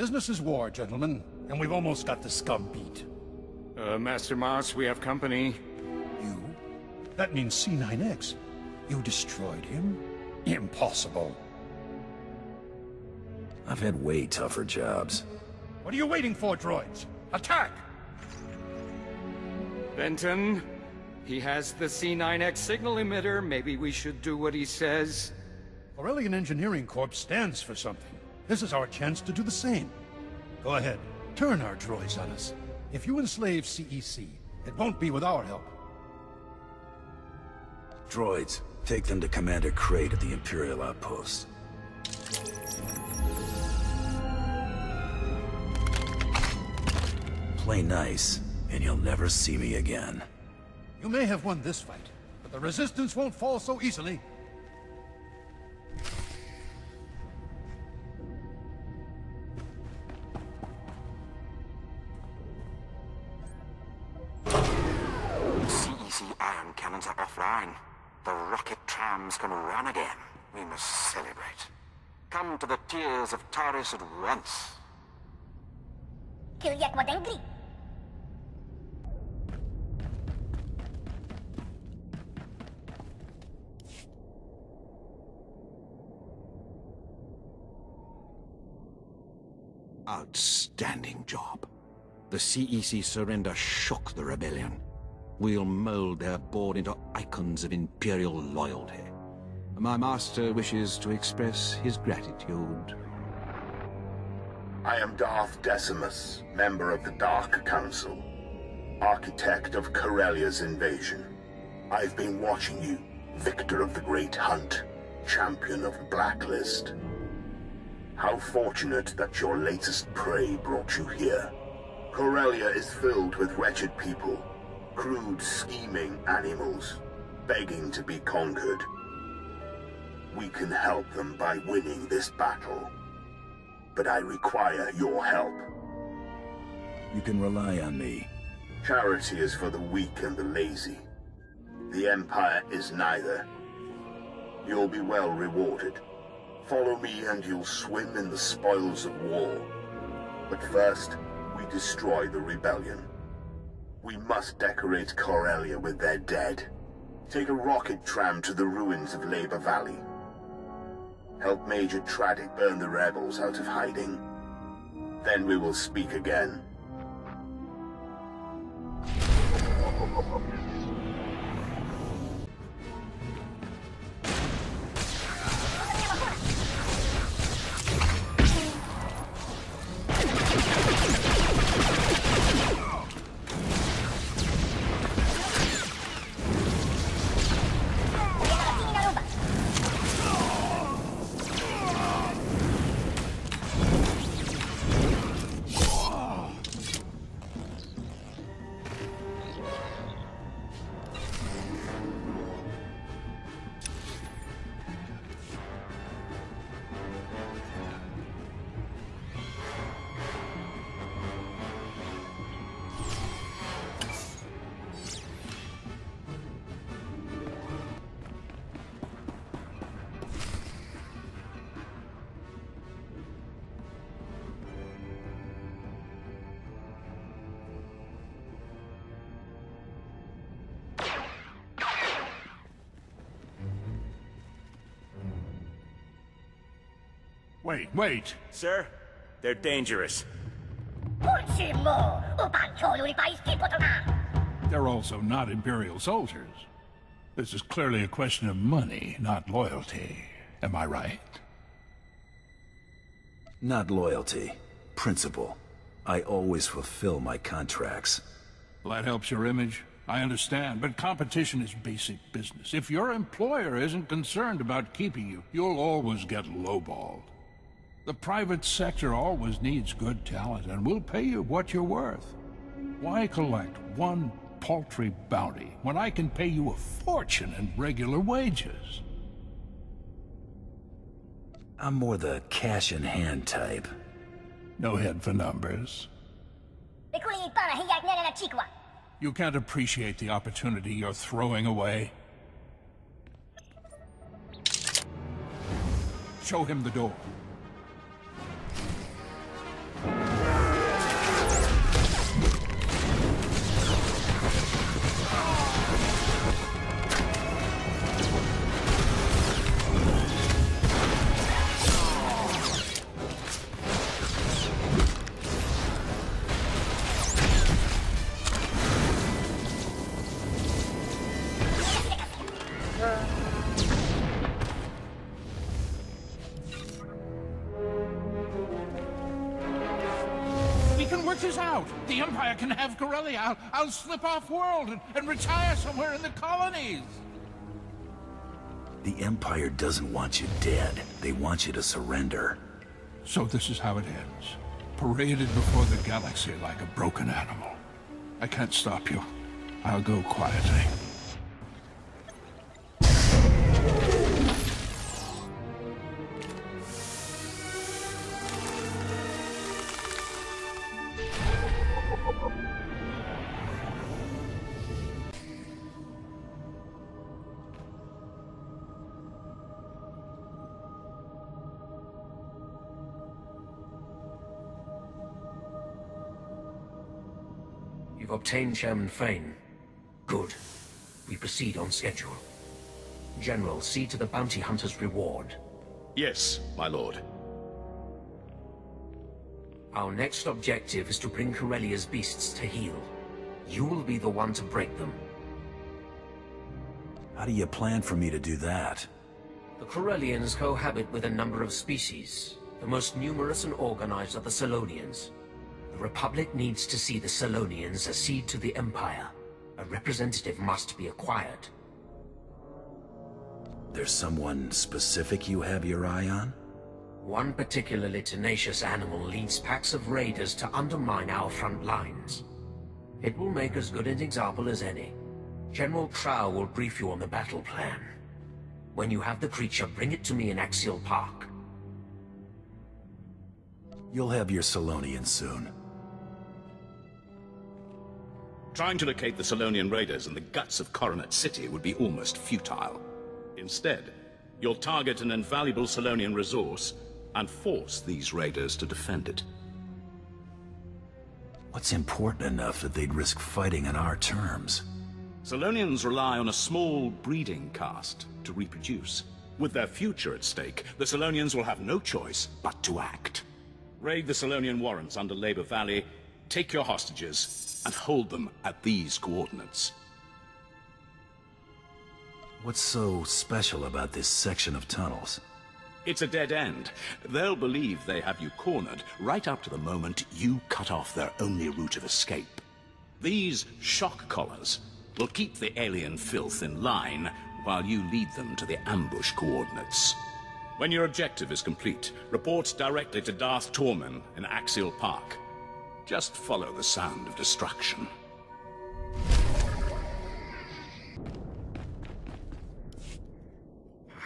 Business is war, gentlemen, and we've almost got the scum beat. Master Moss, we have company. You? That means C9X. You destroyed him? Impossible. I've had way tougher jobs. What are you waiting for, droids? Attack! Benton, he has the C9X signal emitter. Maybe we should do what he says. Corellian Engineering Corp stands for something. This is our chance to do the same. Go ahead, turn our droids on us. If you enslave CEC, it won't be with our help. Droids, take them to Commander Crate at the Imperial Outpost. Play nice, and you'll never see me again. You may have won this fight, but the Resistance won't fall so easily. CEC ion cannons are offline. The rocket trams can run again. We must celebrate. Come to the tears of Taris at once. Kill Yakwadengri. Outstanding job. The CEC surrender shook the rebellion. We'll mold their board into icons of Imperial loyalty. My master wishes to express his gratitude. I am Darth Decimus, member of the Dark Council, architect of Corellia's invasion. I've been watching you, victor of the Great Hunt, champion of the Blacklist. How fortunate that your latest prey brought you here. Corellia is filled with wretched people, crude, scheming animals, begging to be conquered. We can help them by winning this battle. But I require your help. You can rely on me. Charity is for the weak and the lazy. The Empire is neither. You'll be well rewarded. Follow me and you'll swim in the spoils of war. But first, we destroy the rebellion. We must decorate Corellia with their dead. Take a rocket tram to the ruins of Labor Valley. Help Major Tradic burn the rebels out of hiding. Then we will speak again. Wait. Sir, they're dangerous. They're also not Imperial soldiers. This is clearly a question of money, not loyalty. Am I right? Not loyalty. Principle. I always fulfill my contracts. Well, that helps your image. I understand, but competition is basic business. If your employer isn't concerned about keeping you, you'll always get lowballed. The private sector always needs good talent, and we'll pay you what you're worth. Why collect one paltry bounty when I can pay you a fortune in regular wages? I'm more the cash-in-hand type. No head for numbers. You can't appreciate the opportunity you're throwing away. Show him the door. We can work this out. The Empire can have Corellia. I'll slip off-world and retire somewhere in the colonies. The Empire doesn't want you dead. They want you to surrender. So this is how it ends. Paraded before the galaxy like a broken animal. I can't stop you. I'll go quietly. You've obtained Chairman Fane. Good. We proceed on schedule. General, see to the bounty hunter's reward. Yes, my lord. Our next objective is to bring Corellia's beasts to heel. You will be the one to break them. How do you plan for me to do that? The Corellians cohabit with a number of species. The most numerous and organized are the Selonians. The Republic needs to see the Selonians accede to the Empire. A representative must be acquired. There's someone specific you have your eye on? One particularly tenacious animal leads packs of raiders to undermine our front lines. It will make as good an example as any. General Trow will brief you on the battle plan. When you have the creature, bring it to me in Axial Park. You'll have your Selonians soon. Trying to locate the Selonian raiders in the guts of Coronet City would be almost futile. Instead, you'll target an invaluable Selonian resource and force these raiders to defend it. What's important enough that they'd risk fighting on our terms? Selonians rely on a small breeding caste to reproduce. With their future at stake, the Selonians will have no choice but to act. Raid the Selonian warrants under Labor Valley, take your hostages, and hold them at these coordinates. What's so special about this section of tunnels? It's a dead end. They'll believe they have you cornered right up to the moment you cut off their only route of escape. These shock collars will keep the alien filth in line while you lead them to the ambush coordinates. When your objective is complete, report directly to Darth Tormen in Axial Park. Just follow the sound of destruction.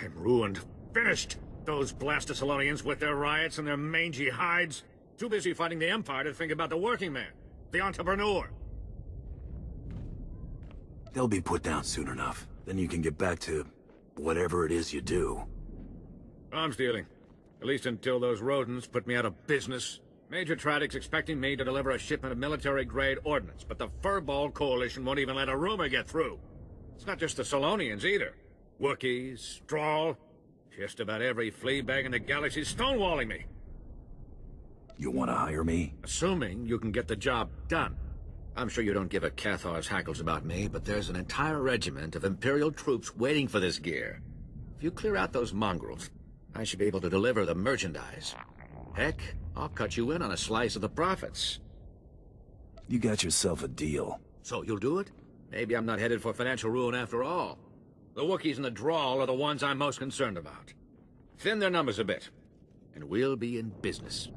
I'm ruined. Finished! Those blasted Selonians with their riots and their mangy hides. Too busy fighting the Empire to think about the working man. The entrepreneur. They'll be put down soon enough. Then you can get back to whatever it is you do. Arms dealing. At least until those rodents put me out of business. Major Tradik's expecting me to deliver a shipment of military-grade ordnance, but the Furball Coalition won't even let a rumor get through. It's not just the Selonians, either. Wookiees, Thrall, just about every fleabag in the galaxy's stonewalling me. You want to hire me? Assuming you can get the job done. I'm sure you don't give a Cathar's hackles about me, but there's an entire regiment of Imperial troops waiting for this gear. If you clear out those mongrels, I should be able to deliver the merchandise. Heck, I'll cut you in on a slice of the profits. You got yourself a deal. So you'll do it? Maybe I'm not headed for financial ruin after all. The Wookiees and the Drawl are the ones I'm most concerned about. Thin their numbers a bit, and we'll be in business.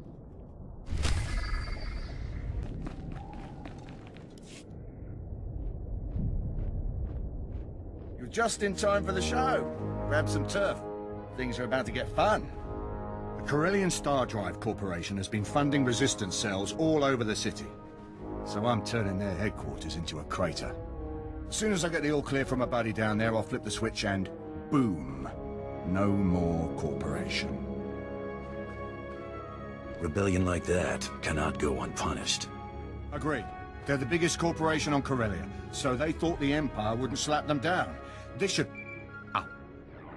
You're just in time for the show. Grab some turf. Things are about to get fun. The Corellian Star Drive Corporation has been funding resistance cells all over the city. So I'm turning their headquarters into a crater. As soon as I get the all clear from a buddy down there, I'll flip the switch and boom. No more corporation. Rebellion like that cannot go unpunished. Agreed. They're the biggest corporation on Corellia, so they thought the Empire wouldn't slap them down. This should... Oh,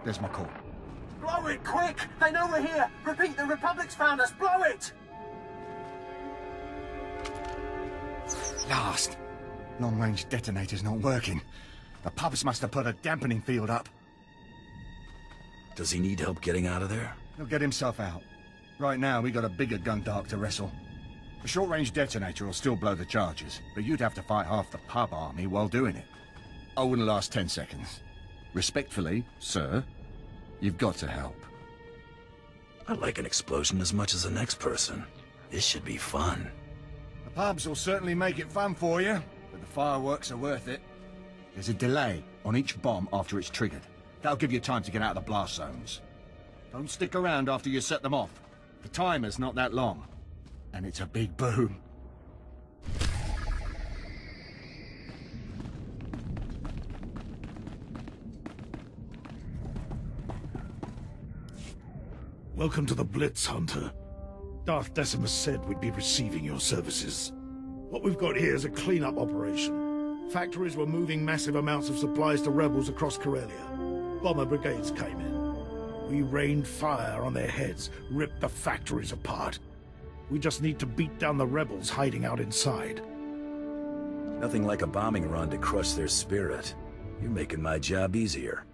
there's my call. Blow it, quick! They know we're here! Repeat, the Republic's found us! Blow it! Last. Long-range detonator's not working. The pubs must have put a dampening field up. Does he need help getting out of there? He'll get himself out. Right now, we got a bigger Gundark to wrestle. A short-range detonator will still blow the charges, but you'd have to fight half the pub army while doing it. I wouldn't last 10 seconds. Respectfully, sir, you've got to help. I like an explosion as much as the next person. This should be fun. The pubs will certainly make it fun for you, but the fireworks are worth it. There's a delay on each bomb after it's triggered. That'll give you time to get out of the blast zones. Don't stick around after you set them off. The timer's not that long, and it's a big boom. Welcome to the Blitz, Hunter. Darth Decimus said we'd be receiving your services. What we've got here is a cleanup operation. Factories were moving massive amounts of supplies to rebels across Corellia. Bomber brigades came in. We rained fire on their heads, ripped the factories apart. We just need to beat down the rebels hiding out inside. Nothing like a bombing run to crush their spirit. You're making my job easier.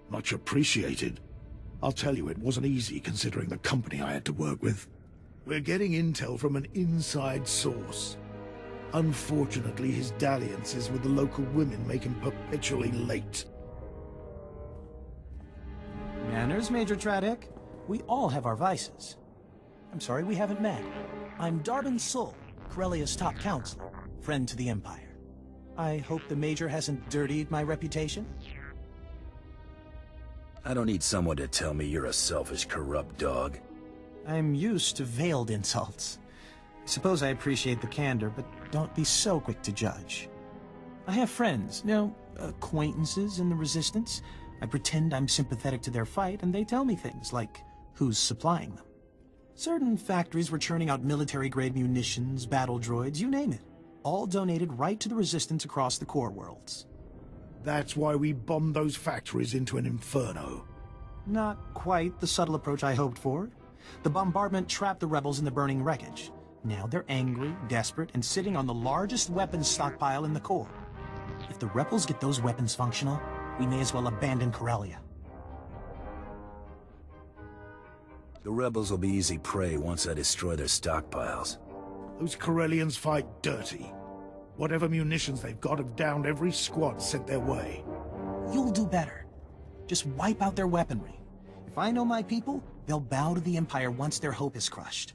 Much appreciated. I'll tell you, it wasn't easy considering the company I had to work with. We're getting intel from an inside source. Unfortunately, his dalliances with the local women make him perpetually late. Manners, Major Tradick. We all have our vices. I'm sorry we haven't met. I'm Darbin Sul, Corellia's top counselor, friend to the Empire. I hope the Major hasn't dirtied my reputation. I don't need someone to tell me you're a selfish, corrupt dog. I'm used to veiled insults. I suppose I appreciate the candor, but don't be so quick to judge. I have friends, acquaintances in the Resistance. I pretend I'm sympathetic to their fight, and they tell me things like who's supplying them. Certain factories were churning out military-grade munitions, battle droids, you name it. All donated right to the Resistance across the core worlds. That's why we bombed those factories into an inferno. Not quite the subtle approach I hoped for. The bombardment trapped the rebels in the burning wreckage. Now they're angry, desperate, and sitting on the largest weapons stockpile in the core. If the rebels get those weapons functional, we may as well abandon Corellia. The rebels will be easy prey once I destroy their stockpiles. Those Corellians fight dirty. Whatever munitions they've got have downed every squad sent their way. You'll do better. Just wipe out their weaponry. If I know my people, they'll bow to the Empire once their hope is crushed.